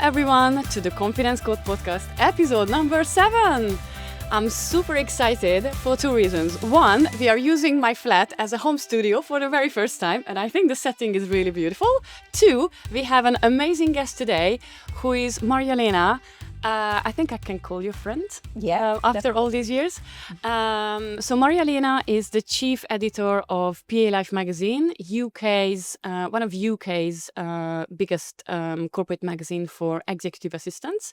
everyone to the Confidence Code podcast, episode number 7. I'm super excited for 2 reasons. One, we are using my flat as a home studio for the very first time, and I think the setting is really beautiful. 2, we have an amazing guest today who is Marja-Leena. I think I can call you friend after all these years. So Marja-Leena is the chief editor of PA Life magazine, UK's one of UK's biggest corporate magazine for executive assistants.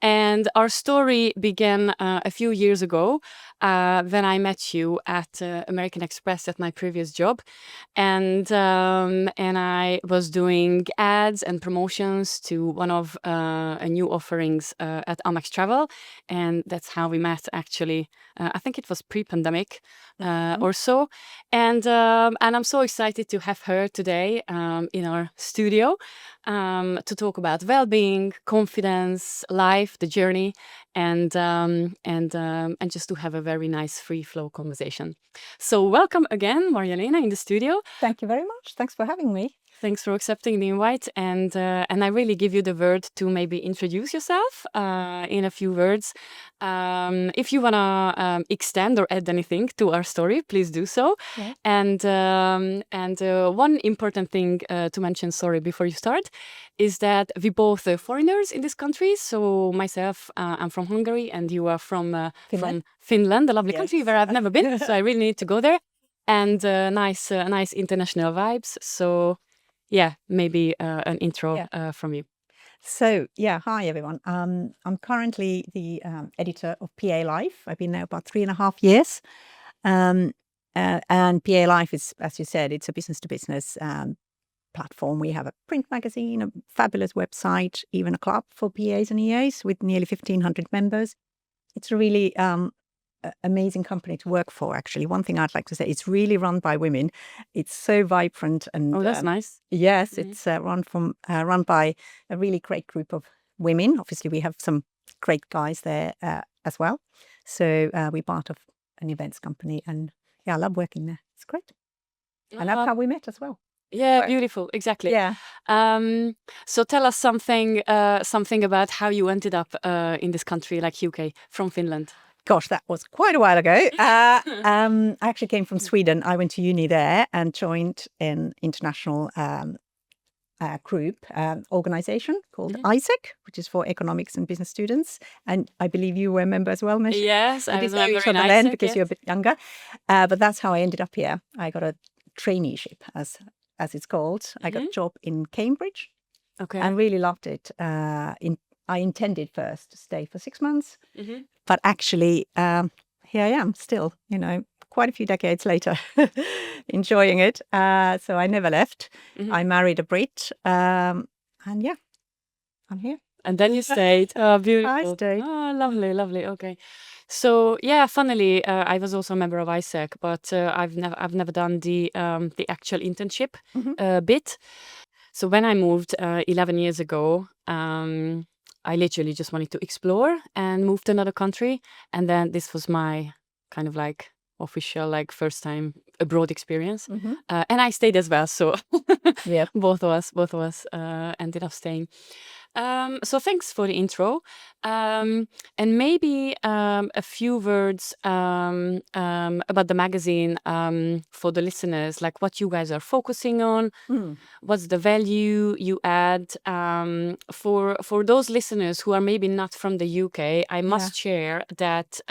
And our story began a few years ago when I met you at American Express at my previous job, and I was doing ads and promotions to one of new offerings at Amex Travel, and that's how we met. Actually, I think it was pre-pandemic or so, and I'm so excited to have her today in our studio to talk about well-being, confidence, life, the journey, and just to have a very nice free flow conversation. So welcome again, Marja-Leena, in the studio. Thank you very much. Thanks for having me. Thanks for accepting the invite, and I really give you the word to maybe introduce yourself in a few words. If you wanna extend or add anything to our story, please do so. Yeah. And one important thing to mention, sorry, before you start, is that we both are foreigners in this country. So myself, I'm from Hungary, and you are from Finland, a lovely country where I've never been. So I really need to go there, and nice international vibes. So. Yeah, maybe an intro from you. So, hi everyone. I'm currently the editor of PA Life. I've been there about 3.5 years. And PA Life is, as you said, it's a business-to-business platform. We have a print magazine, a fabulous website, even a club for PAs and EAs with nearly 1,500 members. It's a really amazing company to work for, actually. One thing I'd like to say, it's really run by women. It's so vibrant and that's nice. Yes, it's run by a really great group of women. Obviously, we have some great guys there as well. So we're part of an events company, and I love working there. It's great. And that's how we met as well. Yeah, beautiful. Exactly. Yeah. So tell us something about how you ended up in this country, like UK, from Finland. Gosh, that was quite a while ago. I actually came from Sweden. I went to uni there and joined an international group organization called ISEC, which is for economics and business students. And I believe you were a member as well, Mesi. Yes, I was a member in then ISEC, because you're a bit younger. But that's how I ended up here. I got a traineeship, as it's called. I got a job in Cambridge. Okay. And really loved it. I intended first to stay for 6 months, but actually here I am still, quite a few decades later, enjoying it. So I never left. I married a Brit, and I'm here. And then you stayed. Oh, beautiful. I stayed. Oh, lovely. Okay. So funnily, I was also a member of ISEC, but I've never done the actual internship bit. So when I moved 11 years ago, I literally just wanted to explore and move to another country. And then this was my kind of like official, first time abroad experience. And I stayed as well. So both of us ended up staying. So thanks for the intro. And maybe a few words about the magazine for the listeners, like what you guys are focusing on, what's the value you add. For those listeners who are maybe not from the UK, I must share that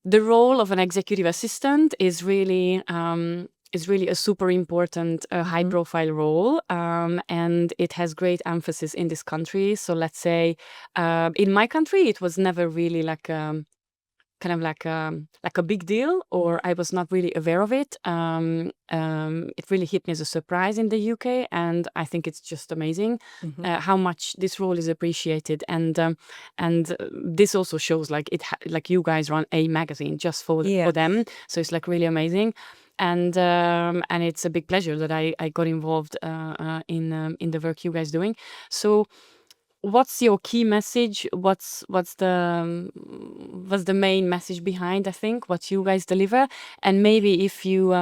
the role of an executive assistant is really a super important high-profile role, and it has great emphasis in this country. So let's say in my country, it was never really like a big deal, or I was not really aware of it. It really hit me as a surprise in the UK, and I think it's just amazing how much this role is appreciated. And this also shows like you guys run a magazine just for them, so it's like really amazing. And it's a big pleasure that I got involved in the work you guys doing. So, what's your key message? What's the main message behind? I think what you guys deliver, and maybe if you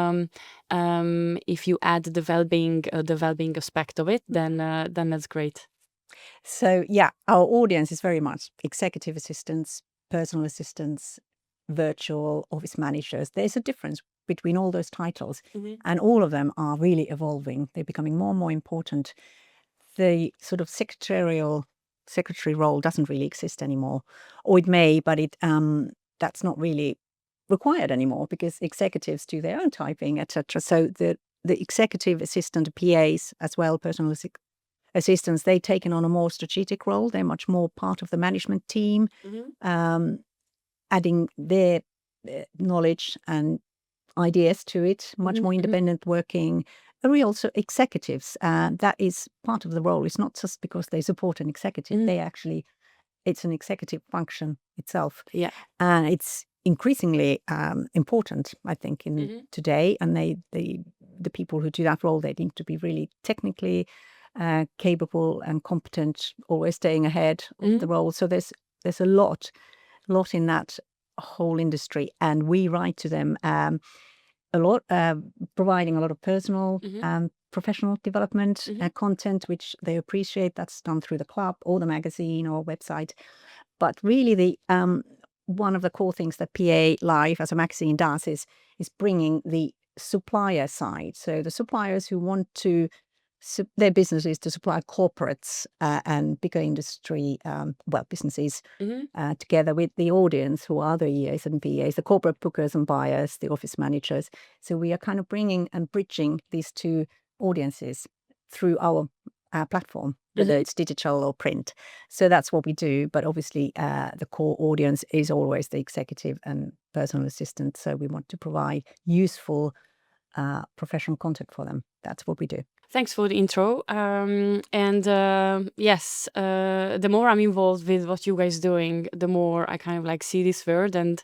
add the well-being aspect of it, then that's great. So yeah, our audience is very much executive assistants, personal assistants, virtual office managers. There's a difference between all those titles, and all of them are really evolving. They're becoming more and more important. The sort of secretary role doesn't really exist anymore, or it may, but that's not really required anymore because executives do their own typing, etc. So the executive assistant, PAs as well, personal assistants, they've taken on a more strategic role. They're much more part of the management team, adding their knowledge and ideas to it, much more independent working. Are also executives. That is part of the role. It's not just because they support an executive. They actually, it's an executive function itself. Yeah. And it's increasingly important, I think, in today. And the people who do that role, they need to be really technically capable and competent, always staying ahead of the role. So there's a lot in that whole industry, and we write to them a lot, providing a lot of personal professional development content, which they appreciate. That's done through the club or the magazine or website. But really, the one of the core things that PA Live as a magazine does is bringing the supplier side. So the suppliers who want to, their business is to supply corporates and bigger industry, businesses together with the audience who are the EAs and PAs, the corporate bookers and buyers, the office managers. So we are kind of bringing and bridging these two audiences through our platform, whether it's digital or print. So that's what we do. But obviously, the core audience is always the executive and personal assistant. So we want to provide useful professional content for them. That's what we do. Thanks for the intro. Yes, the more I'm involved with what you guys doing, the more I kind of like see this word, and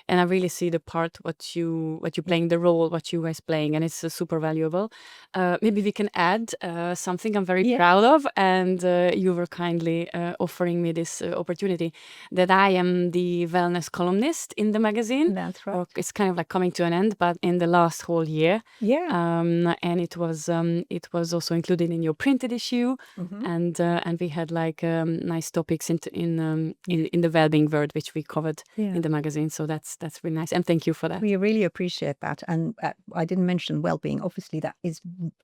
I really see the part what you playing, the role what you guys playing, and it's super valuable. Maybe we can add something I'm very proud of, and you were kindly offering me this opportunity, that I am the wellness columnist in the magazine. That's right. It's kind of like coming to an end, but in the last whole year. And it was also included in your printed issue, and we had like nice topics in the Wellbeing world, which we covered in the magazine. So that's really nice, and thank you for that. We really appreciate that. And I didn't mention Wellbeing. Obviously, that is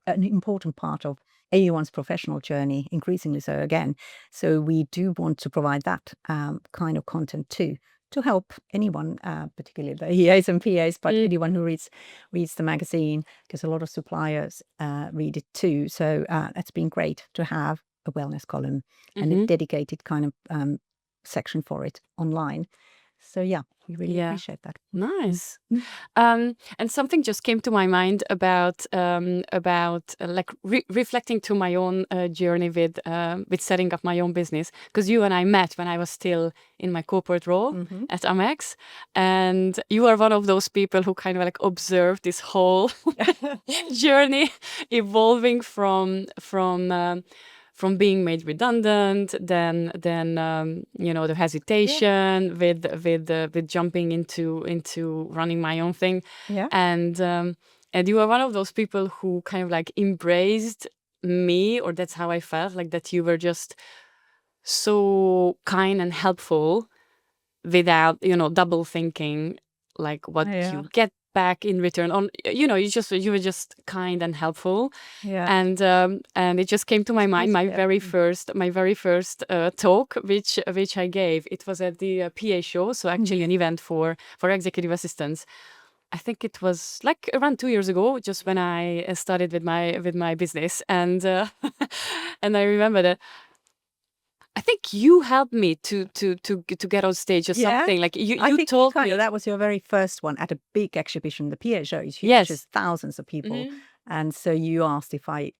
an important part of anyone's professional journey, increasingly so again. So we do want to provide that kind of content too, to help anyone, particularly the EAs and PAs, but anyone who reads the magazine, because a lot of suppliers read it too. So it's been great to have a wellness column and a dedicated kind of section for it online. So yeah, we really appreciate that. Nice. And something just came to my mind about like reflecting to my own journey with setting up my own business, because you and I met when I was still in my corporate role at Amex, and you are one of those people who kind of like observed this whole journey evolving from being made redundant, then the hesitation with jumping into running my own thing, and you are one of those people who kind of like embraced me, or that's how I felt, like that you were just so kind and helpful without double thinking like what you get back in return on. You were just kind and helpful, and it just came to my mind my very first talk which I gave. It was at the PA show, so actually an event for executive assistants. I think it was like around 2 years ago, just when I started with my business, and and I remember that I think you helped me to get on stage or something. Like you told me that was your very first one at a big exhibition. The PA show is huge, just thousands of people, and so you asked if I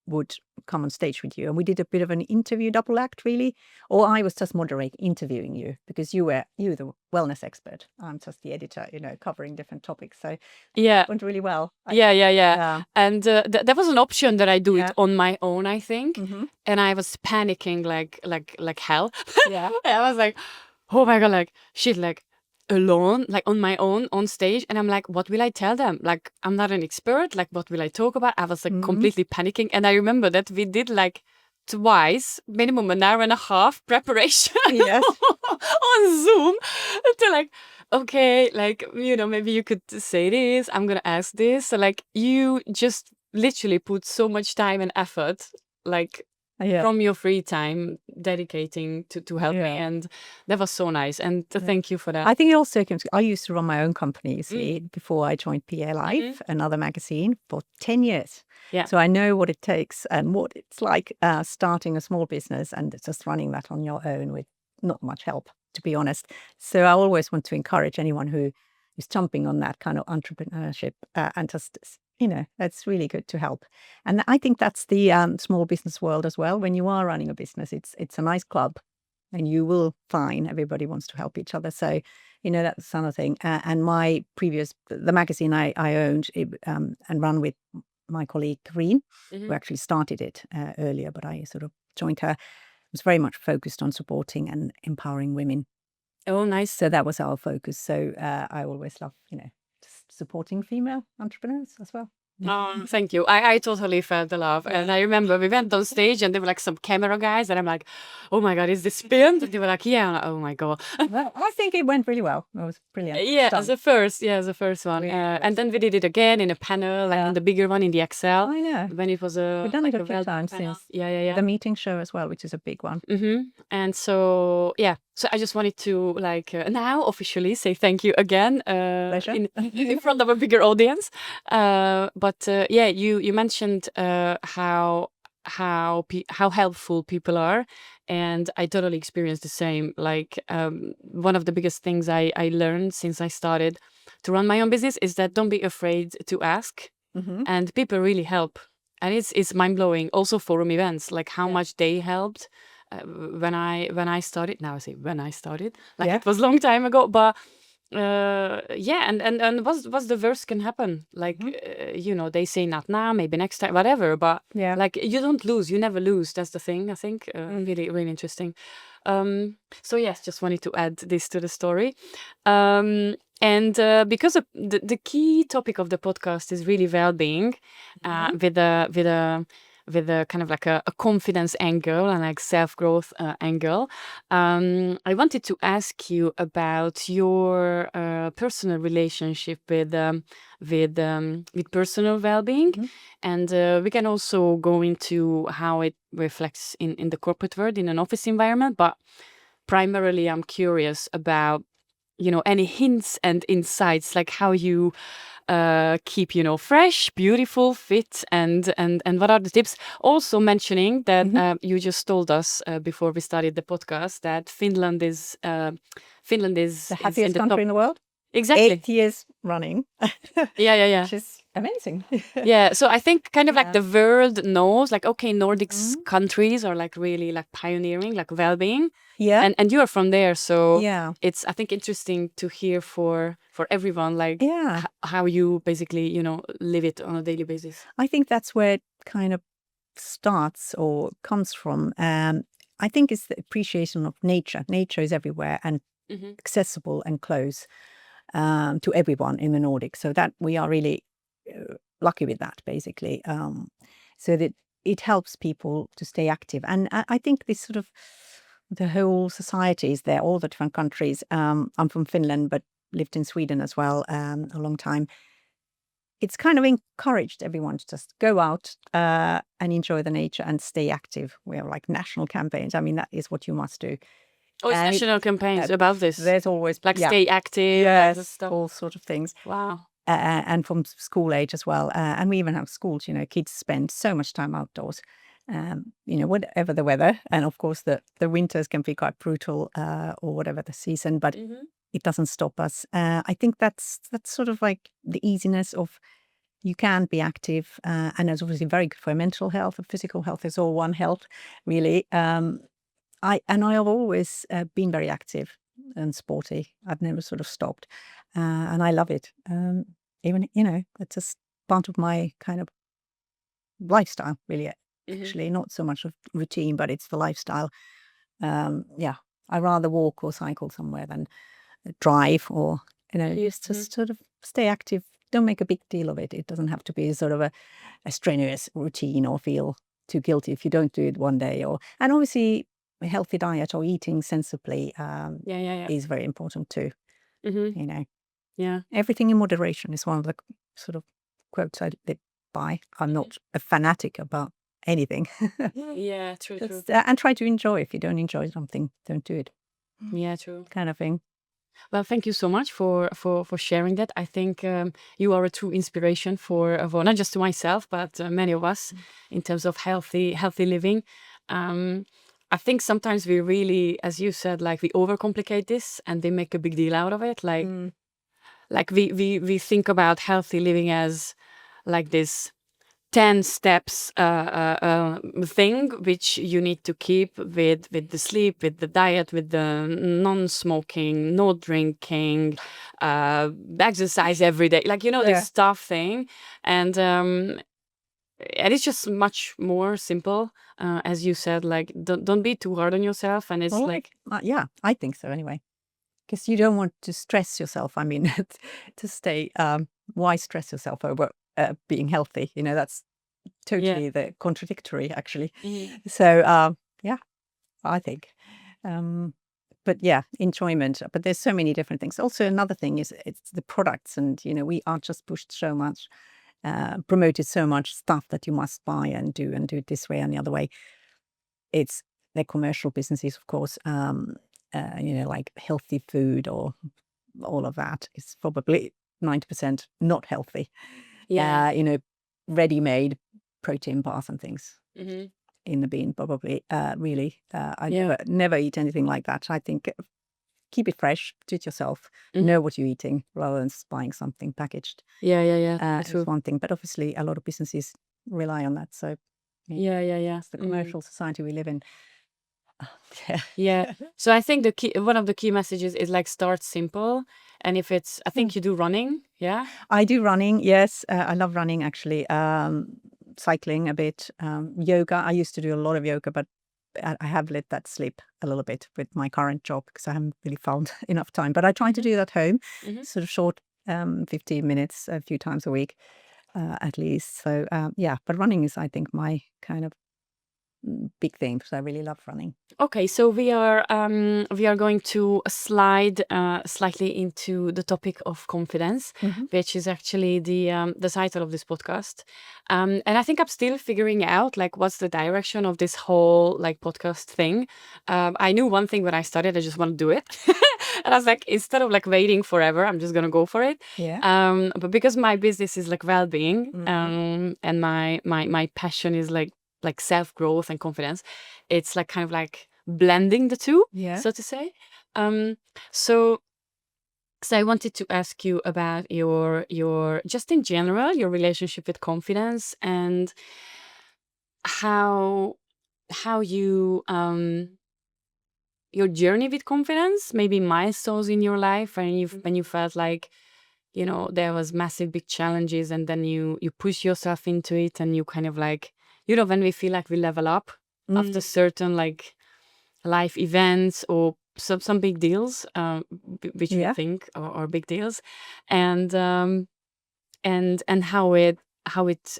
would come on stage with you, and we did a bit of an interview, double act really, or I was just interviewing you, because you were the wellness expert. I'm just the editor, covering different topics. So it went really well. And there was an option that I do it on my own, I think, and I was panicking like hell. I was like, oh my god, like shit, like alone, like on my own on stage, and I'm like, what will I tell them? Like, I'm not an expert, like what will I talk about? I was like completely panicking, and I remember that we did like twice, minimum an hour and a half preparation Yes. on Zoom to like, okay, like, maybe you could say this, I'm gonna ask this. So like you just literally put so much time and effort, like Yeah. from your free time dedicating to help me. Yeah. And that was so nice. And thank you for that. I think it also comes. I used to run my own company, you see, before I joined PA Life, another magazine, for 10 years. Yeah. So I know what it takes and what it's like starting a small business and just running that on your own with not much help, to be honest. So I always want to encourage anyone who is jumping on that kind of entrepreneurship and just, that's really good to help. And I think that's the small business world as well. When you are running a business, it's a nice club. And you will find everybody wants to help each other. So, that's another thing. And the magazine I owned and run with my colleague Kareen, who actually started it earlier, but I sort of joined her, was very much focused on supporting and empowering women. Oh, nice. So that was our focus. So I always love, just supporting female entrepreneurs as well. Oh, thank you. I totally felt the love. And I remember we went on stage and there were like some camera guys and I'm like, oh my God, is this filmed? And they were like, yeah. And oh my God. Well, I think it went really well. It was brilliant. Yeah, Stunt. as the first one. Really And then we did it again in a panel, like in the bigger one in the Excel. I know. When it was We've done like it a few times panel. since. Yeah. The meeting show as well, which is a big one. And so, so I just wanted to now officially say thank you again Pleasure. in front of a bigger audience. But you mentioned how helpful people are, and I totally experienced the same. Like one of the biggest things I learned since I started to run my own business is that don't be afraid to ask, and people really help, and it's mind blowing. Also forum events, like how much they helped. When I started, now I say when I started, like it was a long time ago, but and what's the worst can happen? Like they say not now, maybe next time, whatever. But like you don't lose, you never lose. That's the thing. I think really really interesting. So yes, just wanted to add this to the story. And because of the key topic of the podcast is really well-being, with a kind of like a confidence angle and like self-growth angle. I wanted to ask you about your personal relationship with personal well-being, and we can also go into how it reflects in the corporate world in an office environment. But primarily, I'm curious about any hints and insights, like how you keep fresh, beautiful, fit, and what are the tips? Also mentioning that you just told us before we started the podcast that Finland is the is happiest in the country top. in the world. Exactly. 8 years running. Yeah. Which is amazing. Yeah, so I think kind of like the world knows, like, okay, Nordics countries are like really like pioneering, like well-being. Yeah. And you are from there, so Yeah. it's, I think, interesting to hear for everyone, like how you basically, live it on a daily basis. I think that's where it kind of starts or comes from. I think it's the appreciation of nature. Nature is everywhere and accessible and close to everyone in the Nordics. So that we are really lucky with that, basically. So that it helps people to stay active. And I think this sort of the whole society is there, all the different countries. I'm from Finland, but lived in Sweden as well a long time. It's kind of encouraged everyone to just go out and enjoy the nature and stay active. We have like national campaigns. I mean, that is what you must do. Oh, it's national campaigns about this. There's always like stay active, yes, like stuff. all sort of things. Wow. And from school age as well. And we even have schools, kids spend so much time outdoors, whatever the weather. And of course, the winters can be quite brutal or whatever the season, but it doesn't stop us. I think that's sort of like the easiness of you can be active. And it's obviously very good for mental health and physical health. It's all one health, really. I have always been very active and sporty. I've never sort of stopped. And I love it. Even, it's just part of my kind of lifestyle, really, actually. Not so much of routine, but it's the lifestyle. I rather walk or cycle somewhere than drive or, just sort of stay active. Don't make a big deal of it. It doesn't have to be sort of a strenuous routine or feel too guilty if you don't do it one day. And obviously, a healthy diet or eating sensibly is very important too. You know, everything in moderation is one of the sort of quotes I live by. I'm not a fanatic about anything. True. And try to enjoy. If you don't enjoy something, don't do it. True. Kind of thing. Well, thank you so much for sharing that. I think you are a true inspiration for not just to myself, but many of us in terms of healthy living. I think sometimes we really, as you said, like we overcomplicate this and they make a big deal out of it. Like we think about healthy living as like this 10 steps thing which you need to keep with the sleep, with the diet, with the non-smoking, no drinking, exercise every day, like this stuff thing. And it's just much more simple, as you said, like don't be too hard on yourself. And it's I think so anyway, because you don't want to stress yourself. I mean, to stay why stress yourself over being healthy? That's totally the contradictory, actually. So I think but enjoyment. But there's so many different things. Also, another thing is it's the products, and we are just pushed so much, promoted so much stuff that you must buy and do it this way and the other way. It's the commercial businesses, of course, like healthy food or all of that is probably 90% not healthy. Ready-made protein bars and things in the bin, probably. Really, I never eat anything like that. I think keep it fresh, do it yourself, know what you're eating rather than just buying something packaged. That's one thing, but obviously a lot of businesses rely on that. So it's the commercial society we live in. So I think one of the key messages is like start simple. And if it's, I think you do running. I do running, yes. I love running, actually. Cycling a bit, yoga. I used to do a lot of yoga, but I have let that slip a little bit with my current job because I haven't really found enough time. But I try to do that at home, sort of short, 15 minutes a few times a week, at least. So but running is, I think, my kind of big thing, because I really love running. Okay, so we are going to slide slightly into the topic of confidence, which is actually the title of this podcast. And I think I'm still figuring out like what's the direction of this whole like podcast thing. I knew one thing when I started, I just want to do it. And I was like, instead of like waiting forever, I'm just gonna go for it. But because my business is like well-being, and my passion is like self-growth and confidence, it's like kind of like blending the two, so to say. So I wanted to ask you about your just in general, your relationship with confidence, and how you your journey with confidence, maybe milestones in your life when you felt like there was massive big challenges, and then you push yourself into it, and you kind of like when we feel like we level up after certain like life events or some big deals, which we think are big deals, and how it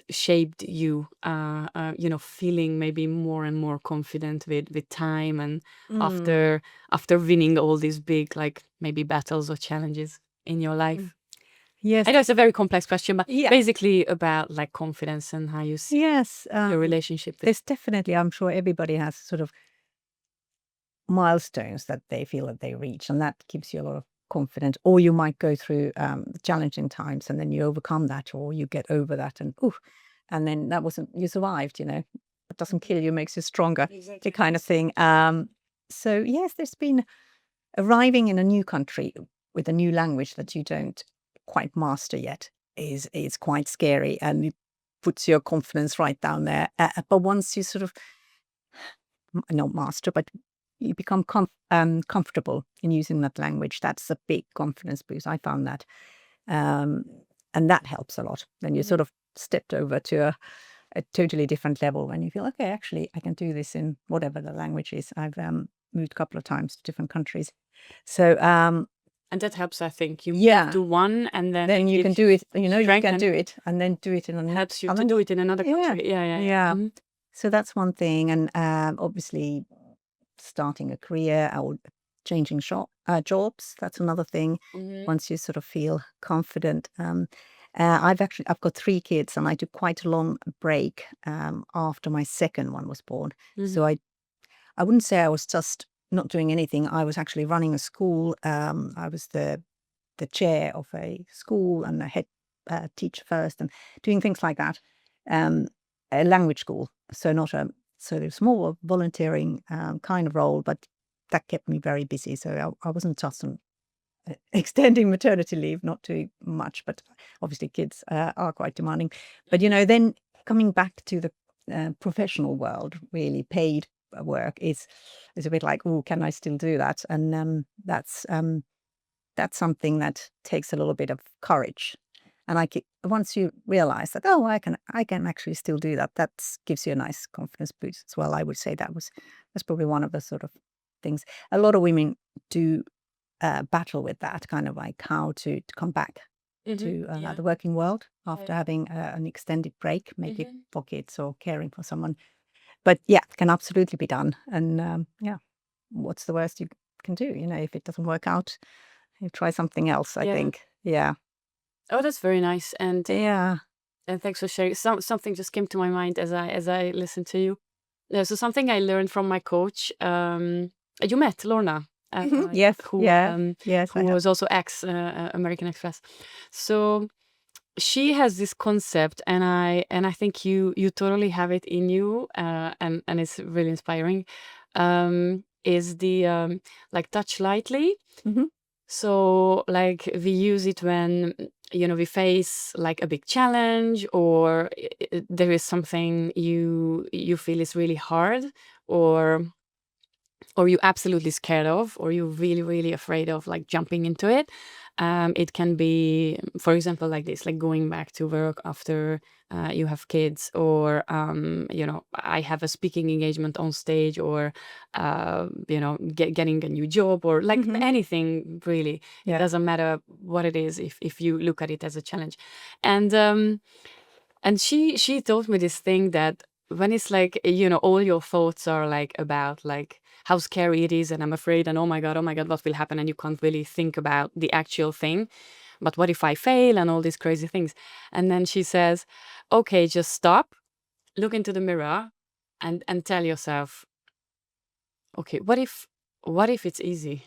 shaped you, feeling maybe more and more confident with time, and after winning all these big like maybe battles or challenges in your life. Yes. I know it's a very complex question, but basically about like confidence and how you see your relationship with. There's definitely, I'm sure everybody has sort of milestones that they feel that they reach, and that gives you a lot of confidence. Or you might go through challenging times, and then you overcome that, or you get over that, and then you survived. It doesn't kill you, makes you stronger. Exactly. The kind of thing. So yes, there's been arriving in a new country with a new language that you don't quite master yet is quite scary, and it puts your confidence right down there. But once you sort of not master, but you become comfortable in using that language, that's a big confidence boost. I found that, and that helps a lot. Then you sort of stepped over to a totally different level when you feel, okay, actually I can do this in whatever the language is. I've moved a couple of times to different countries, so and that helps, I think. You move to one, and then you can do it. You can do it, and then do it in another. Helps you to do it in another country. Yeah. So that's one thing. And obviously starting a career or changing jobs, that's another thing. Once you sort of feel confident. I've got 3 kids, and I took quite a long break after my second one was born. So I wouldn't say I was just not doing anything. I was actually running a school. I was the chair of a school and a head teacher first, and doing things like that. A language school, so not a it was more volunteering kind of role, but that kept me very busy. So I wasn't just on extending maternity leave, not too much, but obviously kids are quite demanding. But then coming back to the professional world, really paid work is a bit like, oh, can I still do that? And that's something that takes a little bit of courage. And once you realize that, oh, I can actually still do that, that gives you a nice confidence boost as well. I would say that's probably one of the sort of things. A lot of women do battle with that, kind of like how to come back to the working world after having an extended break, maybe for kids or caring for someone. But yeah, it can absolutely be done. And what's the worst you can do? If it doesn't work out, you try something else, I think. Yeah. Oh, that's very nice. And Yeah. and thanks for sharing. Something just came to my mind as I listened to you. So something I learned from my coach. You met Lorna, Yes. who Yes. who was also ex American Express. So she has this concept, and I think you totally have it in you, and it's really inspiring. Is the like touch lightly. So like we use it when we face like a big challenge, or there is something you feel is really hard, or you absolutely scared of, or you're really, really afraid of, like jumping into it. It can be, for example, like this, like going back to work after you have kids, or I have a speaking engagement on stage, or getting a new job, or like anything really. It doesn't matter what it is if you look at it as a challenge. And she told me this thing that when it's like, all your thoughts are like about like how scary it is, and I'm afraid, and oh my God, what will happen? And you can't really think about the actual thing. But what if I fail, and all these crazy things? And then she says, okay, just stop, look into the mirror, and tell yourself, okay, what if it's easy?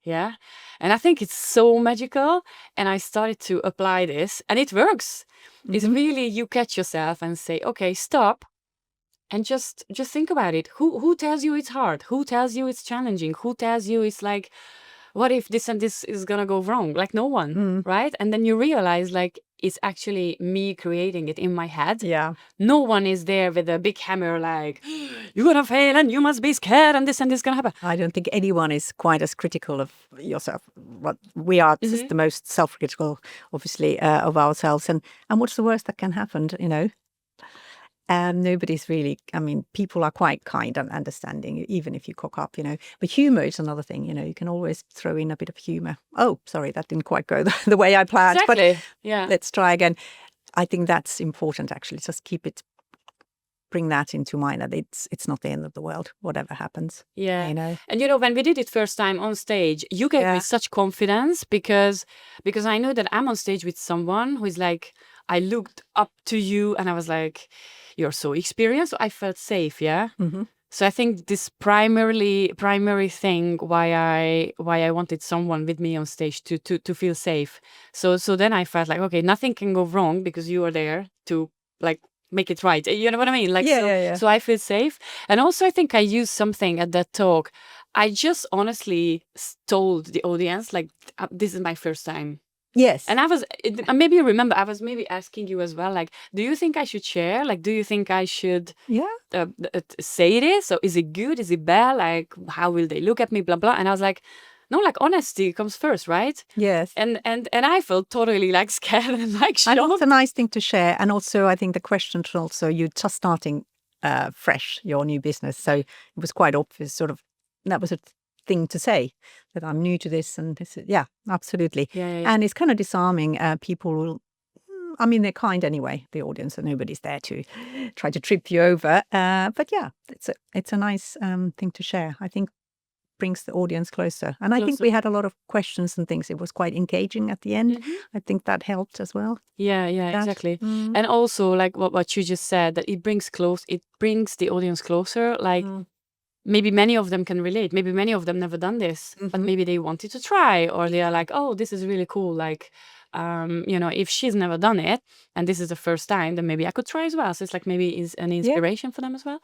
Yeah. And I think it's so magical. And I started to apply this, and it works. It's really, you catch yourself and say, okay, stop. And just think about it. Who tells you it's hard? Who tells you it's challenging? Who tells you it's like, what if this and this is gonna go wrong? Like no one, right? And then you realize like it's actually me creating it in my head. Yeah. No one is there with a big hammer like, you're gonna fail and you must be scared and this gonna happen. I don't think anyone is quite as critical of yourself. What we are just the most self-critical, obviously, of ourselves. And what's the worst that can happen, nobody's really, people are quite kind and understanding, even if you cock up, But humor is another thing, you can always throw in a bit of humor. Oh, sorry, that didn't quite go the way I planned. Exactly. But let's try again. I think that's important, actually. Just bring that into mind, that it's not the end of the world, whatever happens. Yeah. And when we did it first time on stage, you gave me such confidence because I know that I'm on stage with someone who is like, I looked up to you and I was like, you're so experienced. So I felt safe. Yeah. So I think this primary thing why I wanted someone with me on stage to feel safe. So then I felt like, okay, nothing can go wrong because you are there to like make it right. You know what I mean? Like, so I feel safe. And also I think I used something at that talk. I just honestly told the audience, like, this is my first time. Yes. And maybe you remember, I was maybe asking you as well, like, do you think I should share? Like, do you think I should say this? So is it good? Is it bad? Like, how will they look at me? Blah, blah. And I was like, no, like honesty comes first, right? Yes. And I felt totally like scared and like shocked. And it's a nice thing to share. And also, I think the question also, you're just starting fresh, your new business. So it was quite obvious, sort of, that was a thing to say, that I'm new to this, and this, absolutely. Yeah. And it's kind of disarming. People will, I mean, they're kind anyway, the audience, and nobody's there to try to trip you over. But yeah, it's a nice thing to share. I think brings the audience closer. And I think Closer. we had a lot of questions and things. It was quite engaging at the end. Mhm. I think that helped as well. Yeah, That. exactly. Mm. And also, like what you just said, that it brings the audience closer. Like maybe many of them can relate. Maybe many of them never done this, but maybe they wanted to try, or they are like, oh, this is really cool. Like, if she's never done it and this is the first time, then maybe I could try as well. So it's like maybe is an inspiration for them as well.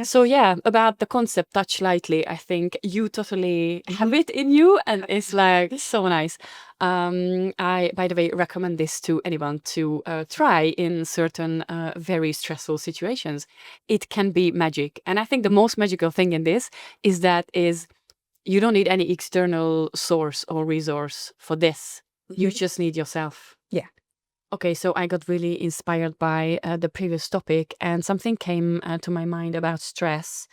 So yeah, about the concept touch lightly, I think you totally have it in you, and it's like so nice. I, by the way, recommend this to anyone to try in certain very stressful situations. It can be magic. And I think the most magical thing in this is you don't need any external source or resource for this. You just need yourself. Yeah. Okay, so I got really inspired by the previous topic, and something came to my mind about stress,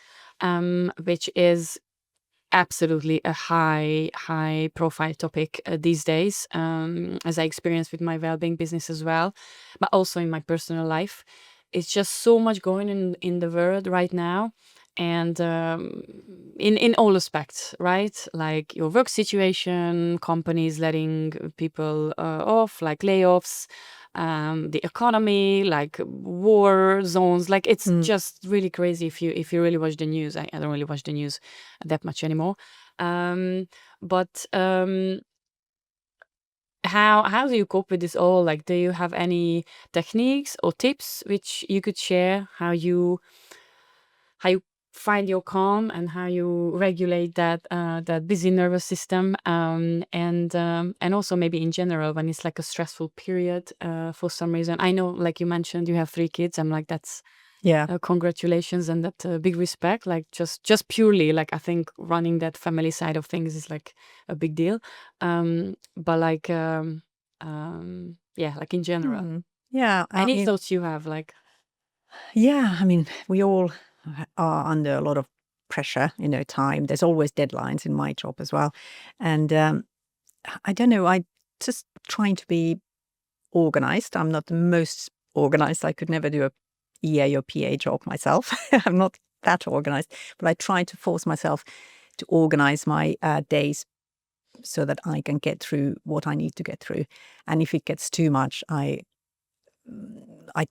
which is absolutely a high profile topic these days, as I experience with my well-being business as well, but also in my personal life. It's just so much going in the world right now, and in all aspects, right? Like your work situation, companies letting people off, like layoffs, the economy, like war zones. Like it's just really crazy if you really watch the news. I don't really watch the news that much anymore. But how do you cope with this all? Like, do you have any techniques or tips which you could share? How you find your calm and how you regulate that busy nervous system, and also maybe in general when it's like a stressful period for some reason. I know, like you mentioned, you have 3 kids. I'm like, that's congratulations, and that big respect. Like just purely, like I think running that family side of things is like a big deal. But like like in general, Yeah. any thoughts you have, like? Yeah, I mean, we all are under a lot of pressure, time. There's always deadlines in my job as well. And I don't know, I just trying to be organized. I'm not the most organized. I could never do a EA or PA job myself. I'm not that organized, but I try to force myself to organize my days so that I can get through what I need to get through. And if it gets too much, I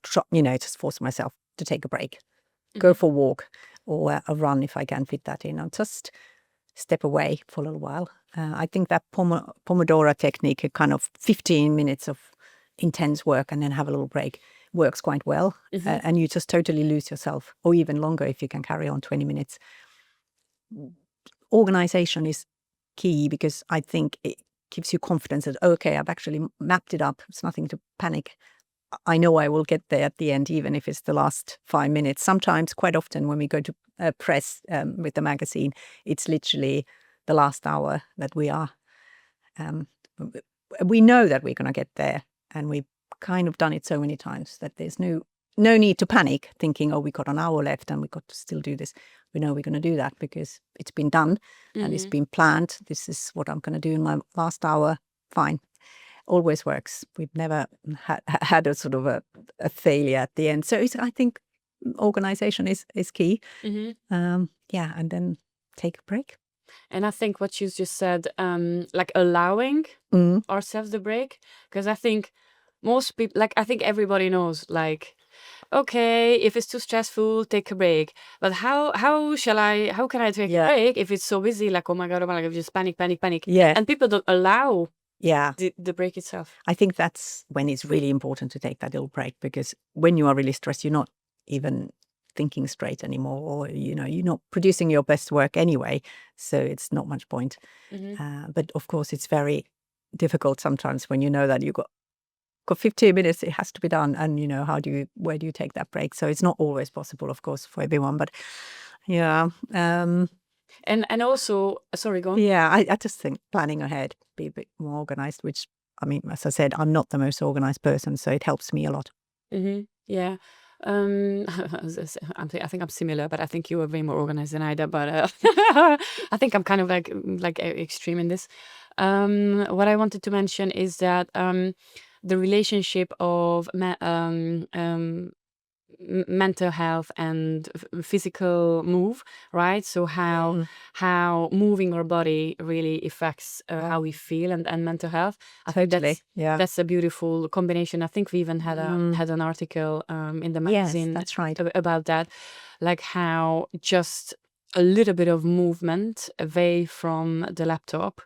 try, just force myself to take a break, go for a walk or a run if I can fit that in, or just step away for a little while. I think that Pomodoro technique, a kind of 15 minutes of intense work and then have a little break, works quite well. And you just totally lose yourself, or even longer if you can carry on 20 minutes. Organization is key because I think it gives you confidence that, okay, I've actually mapped it up. It's nothing to panic. I know I will get there at the end, even if it's the last 5 minutes. Sometimes, quite often, when we go to press with the magazine, it's literally the last hour that we are. We know that we're going to get there, and we've kind of done it so many times that there's no need to panic, thinking, oh, we got an hour left and we got to still do this. We know we're going to do that because it's been done and it's been planned. This is what I'm going to do in my last hour. Fine. Always works. We've never had a sort of a failure at the end. So I think organization is key. And then take a break. And I think what you just said, like allowing ourselves the break, because I think most people, like I think everybody knows, like, okay, if it's too stressful, take a break. But how can I take a break if it's so busy? Like, oh my God, I just panic. Yeah. And people don't allow the break itself. I think that's when it's really important to take that little break, because when you are really stressed, you're not even thinking straight anymore, or you're not producing your best work anyway, so it's not much point. But of course it's very difficult sometimes when you know that you've got 15 minutes, it has to be done, and where do you take that break? So it's not always possible, of course, for everyone, but and also, sorry, go on. Yeah, I just think planning ahead, be a bit more organized, which, I mean, as I said, I'm not the most organized person, so it helps me a lot. Yeah. I think I'm similar, but I think you are way more organized than I do. But I think I'm kind of like extreme in this. What I wanted to mention is that the relationship of mental health and physical move, right? So how moving our body really affects how we feel and mental health. I think that's a beautiful combination. I think we even had an article in the magazine that's right. about that, like how just a little bit of movement away from the laptop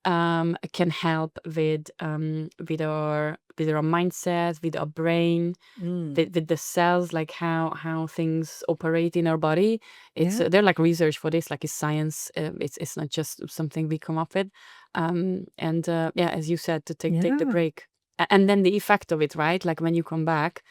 can help with our mindset, with our brain, with the cells, like how things operate in our body. It's they're like research for this, like it's science. It's not just something we come up with. As you said, to take the break, and then the effect of it, right? Like when you come back,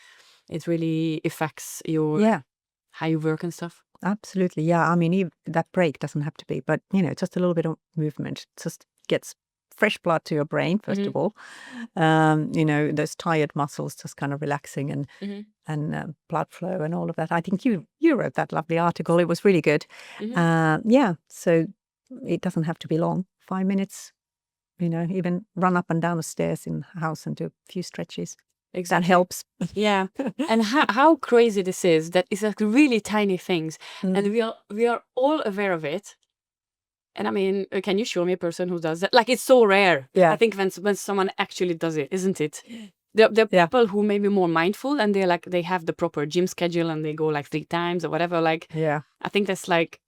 it really affects your how you work and stuff. Absolutely, yeah. I mean, that break doesn't have to be, but just a little bit of movement just gets fresh blood to your brain, first of all. Those tired muscles just kind of relaxing and blood flow and all of that. I think you wrote that lovely article. It was really good. So it doesn't have to be long. 5 minutes, even run up and down the stairs in the house and do a few stretches. Exactly. That helps. Yeah. And how crazy this is, that it's like really tiny things. And we are all aware of it. And I mean, can you show me a person who does that? Like, it's so rare. Yeah. I think when someone actually does it, isn't it? There are people who may be more mindful and they have the proper gym schedule and they go like 3 times or whatever. Like, I think that's like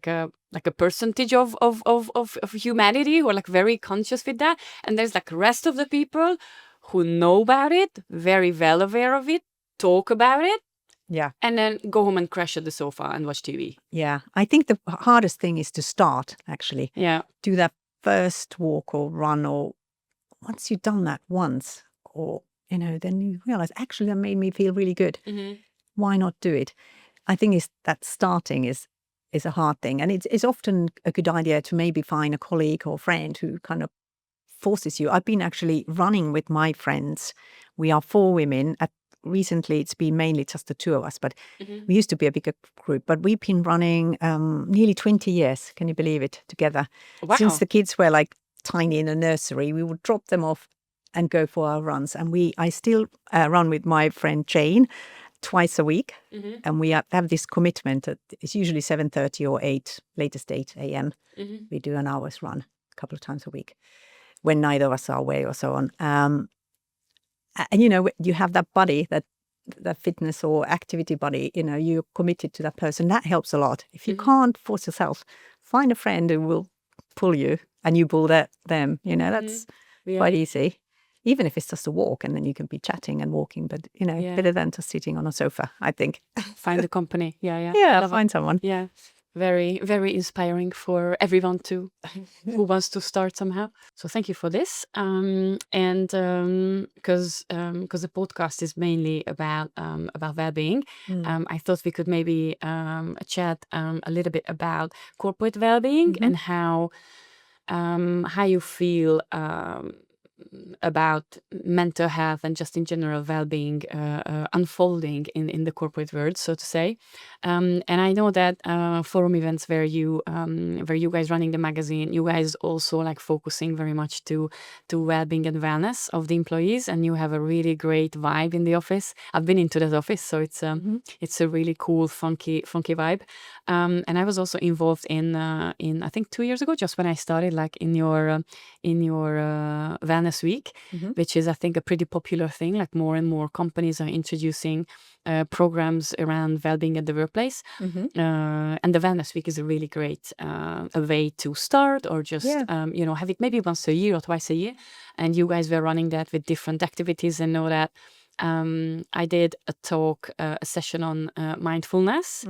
a percentage of humanity who are like very conscious with that. And there's like the rest of the people who know about it, very well aware of it, talk about it. Yeah. And then go home and crash at the sofa and watch TV. Yeah. I think the hardest thing is to start, actually. Yeah. Do that first walk or run, or once you've done that once, or, then you realize, actually, that made me feel really good. Why not do it? I think that starting is a hard thing. And it's often a good idea to maybe find a colleague or friend who kind of forces you. I've been actually running with my friends. We are 4 women. Recently, it's been mainly just the 2 of us, but we used to be a bigger group. But we've been running nearly 20 years, can you believe it, together. Wow. Since the kids were like tiny in the nursery, we would drop them off and go for our runs. And I still run with my friend Jane twice a week. And we have this commitment that it's usually 7:30 or 8, latest 8 a.m. We do an hour's run a couple of times a week when neither of us are away or so on. And you have that buddy, that fitness or activity buddy, you're committed to that person. That helps a lot. If you can't force yourself, find a friend who will pull you and you pull them. That's quite easy. Even if it's just a walk and then you can be chatting and walking, but better than just sitting on a sofa, I think. Find the company. Yeah. Yeah, find someone. Yeah. Very, very inspiring for everyone who wants to start somehow. So thank you for this. Because the podcast is mainly about well-being, I thought we could maybe chat a little bit about corporate well-being and how you feel about mental health and just in general well-being unfolding in the corporate world, so to say. And I know that forum events where you guys running the magazine, you guys also like focusing very much to well-being and wellness of the employees, and you have a really great vibe in the office. I've been into that office, so it's a really cool, funky vibe. And I was also involved in I think 2 years ago, just when I started, like in your wellness week, which is I think a pretty popular thing. Like more and more companies are introducing programs around well-being at the workplace, and the wellness week is a really great a way to start, or just have it maybe once a year or twice a year. And you guys were running that with different activities, and know that I did a talk, a session on mindfulness,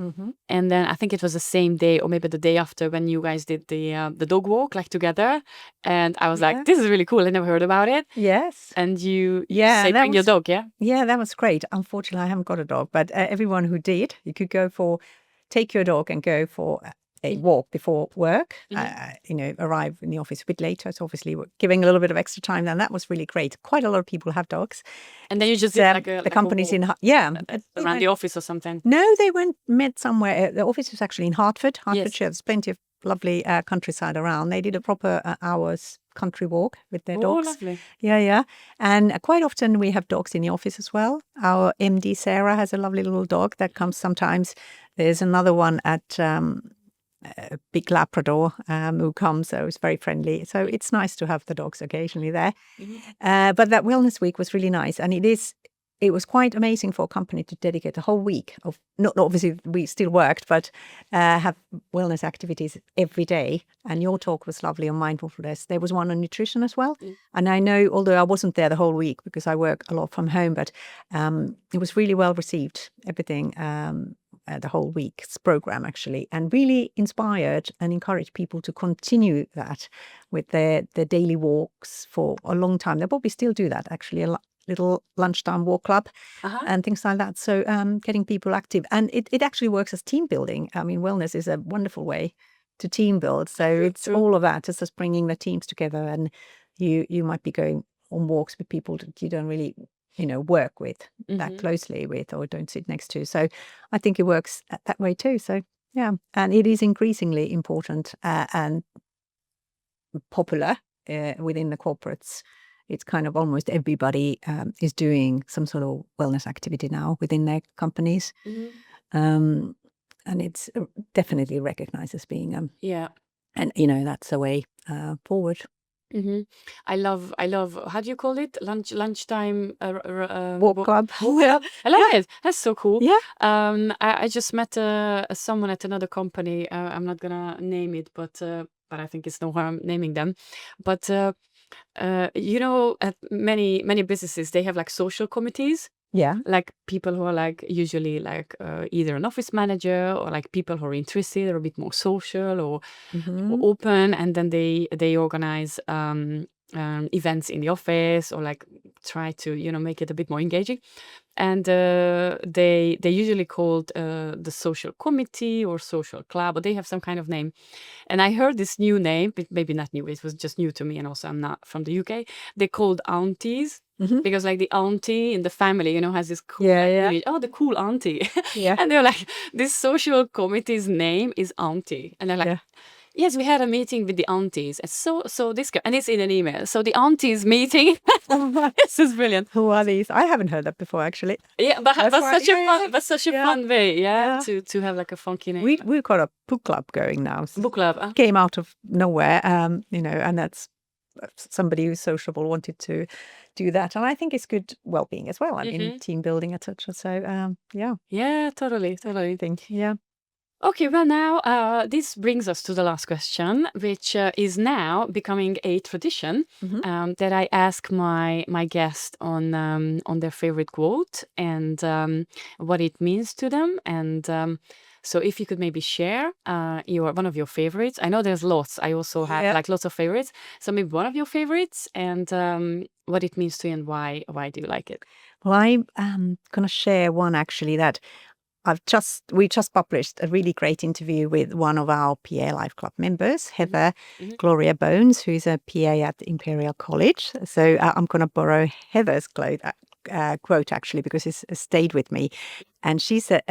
and then I think it was the same day or maybe the day after when you guys did the dog walk like together, and I was like, this is really cool. I never heard about it. Yes. And you say bring your dog, Yeah, that was great. Unfortunately, I haven't got a dog, but everyone who did, you could take your dog and go for a walk before work, arrive in the office a bit later. So obviously we're giving a little bit of extra time, and that was really great. Quite a lot of people have dogs. And then you just did the companies around the office or something? No, they met somewhere. The office was actually in Hertfordshire. There's plenty of lovely countryside around. They did a proper hour's country walk with their Oh, dogs. lovely. Yeah. And quite often we have dogs in the office as well. Our MD, Sarah, has a lovely little dog that comes sometimes. There's another one at a big Labrador who comes, so it's very friendly. So it's nice to have the dogs occasionally there. But that wellness week was really nice. And it was quite amazing for a company to dedicate a whole week of, not obviously we still worked, but have wellness activities every day. And your talk was lovely on mindfulness. There was one on nutrition as well. And I know, although I wasn't there the whole week because I work a lot from home, but it was really well received, everything, the whole week's program actually, and really inspired and encouraged people to continue that with their daily walks for a long time. They'll probably still do that actually, little lunchtime walk club and things like that. So getting people active. And it actually works as team building. I mean, wellness is a wonderful way to team build. So it's all of that. It's just bringing the teams together. And you might be going on walks with people that you don't really, work with that closely with or don't sit next to. So I think it works that way too. So yeah. And it is increasingly important and popular within the corporates. It's kind of almost everybody is doing some sort of wellness activity now within their companies. And it's definitely recognized as being, and that's a way forward. I love, how do you call it? Lunchtime Walk club. Yeah, I love it. That's so cool. Yeah. I just met someone at another company. I'm not gonna name it, but I think it's no harm naming them. But at many businesses, they have like social committees. Yeah. Like people who are like usually like either an office manager or like people who are interested or a bit more social or open, and then they organize events in the office or like try to make it a bit more engaging. And they usually called the social committee or social club, or they have some kind of name. And I heard this new name, but maybe not new, it was just new to me, and also I'm not from the UK. They called aunties. Because like the auntie in the family, has this cool image. Oh, the cool auntie. And they're like, this social committee's name is auntie. And they're like, yes, we had a meeting with the aunties. And so this guy, and it's in an email. So the aunties meeting. This is brilliant. Who are these? I haven't heard that before actually. Yeah, but that's such a fun way, to have like a funky name. We've got a book club going now. Book club. Came out of nowhere, and that's somebody who's sociable wanted to do that, and I think it's good well-being as well. I mean, team building, etc. So yeah, totally think okay. Well, now this brings us to the last question, which is now becoming a tradition that I ask my guest on their favorite quote and what it means to them. And so if you could maybe share one of your favorites. I know there's lots. I also have like lots of favorites. So maybe one of your favorites and what it means to you and why do you like it? Well, I'm going to share one actually that we just published a really great interview with one of our PA Life Club members, Heather Gloria Bones, who's a PA at Imperial College. So I'm going to borrow Heather's quote actually because it's stayed with me. And she said,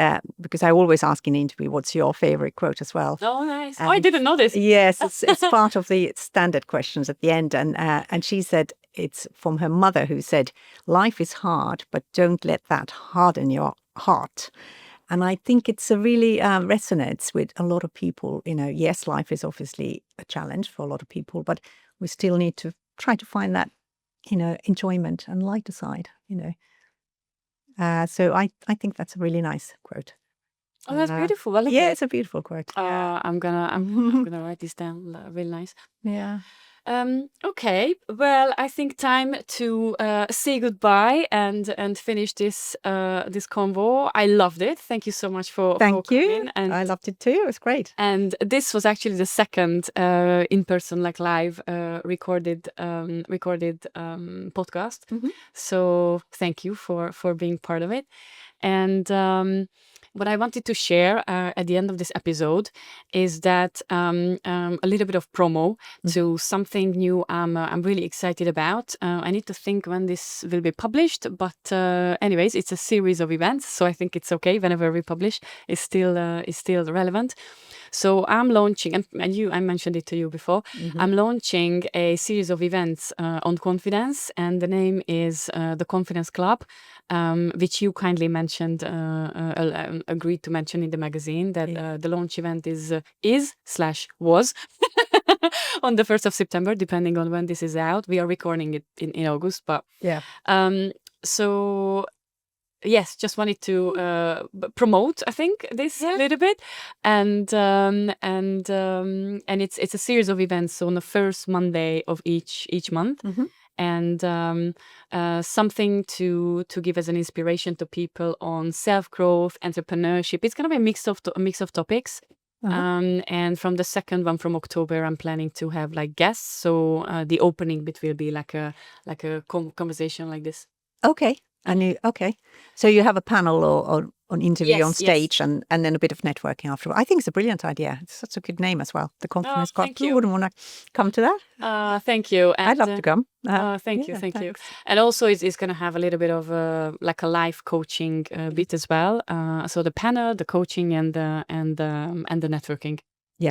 because I always ask in the interview, what's your favorite quote as well? Oh, nice. I didn't know this. Yes, it's part of the standard questions at the end. And she said, it's from her mother who said, life is hard, but don't let that harden your heart. And I think it's a really resonates with a lot of people. Yes, life is obviously a challenge for a lot of people, but we still need to try to find that, enjoyment and lighter side, So I think that's a really nice quote. Oh, that's beautiful. I like it. It's a beautiful quote. I'm gonna write this down. Really nice. Yeah. Okay. Well, I think time to say goodbye and finish this convo. I loved it. Thank you so much for coming. And I loved it too. It was great. And this was actually the second in-person, like live recorded podcast. So thank you for being part of it. And what I wanted to share at the end of this episode is that a little bit of promo to something new I'm really excited about. I need to think when this will be published, but anyways, it's a series of events, so I think it's okay whenever we publish. It's still relevant. So I'm launching, and I mentioned it to you before. I'm launching a series of events on confidence, and the name is the Confidence Club, which you kindly mentioned, agreed to mention in the magazine. That the launch event is was on the 1st of September, depending on when this is out. We are recording it in August, but Yeah. so. Yes, just wanted to promote, I think, this a little bit, and it's a series of events on the first Monday of each month, and something to give as an inspiration to people on self-growth, entrepreneurship. It's going to be a mix of topics. And from the second one from October, I'm planning to have like guests. So the opening bit will be like a conversation like this. Okay. Okay. So you have a panel or an interview on stage and then a bit of networking afterward. I think it's a brilliant idea. It's such a good name as well. The Confidence Club. Who wouldn't want to come to that? Thank you. And, I'd love to come. Thank you. And also it's going to have a little bit of like a live coaching bit as well. So the panel, the coaching and the networking.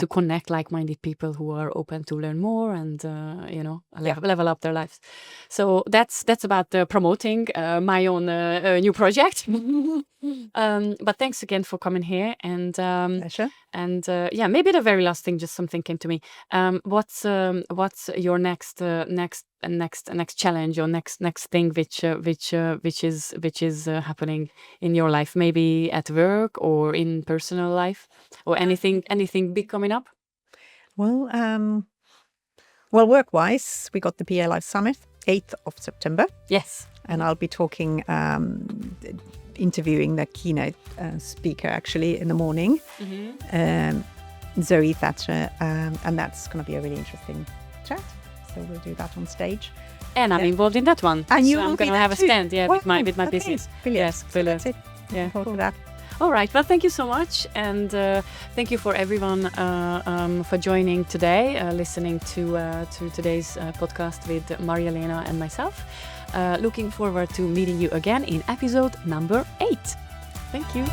To connect like-minded people who are open to learn more and level up their lives. So that's about promoting my own new project. But thanks again for coming here. And pleasure. And maybe the very last thing, just something came to me. What's your next challenge or next thing which is happening in your life? Maybe at work or in personal life, or anything big coming up? Well, work-wise, we got the PA Life Summit, 8th of September. Yes. And I'll be talking, interviewing the keynote speaker actually in the morning, Zoe Thatcher, and that's going to be a really interesting chat. So we'll do that on stage. And I'm involved in that one. And so I'm going to have a stand, with my business. Brilliant. Yes, brilliant. That's it. Yeah, cool. That. All right. Well, thank you so much, and thank you for everyone for joining today, listening to today's podcast with Marja-Leena and myself. Looking forward to meeting you again in episode number 8. Thank you.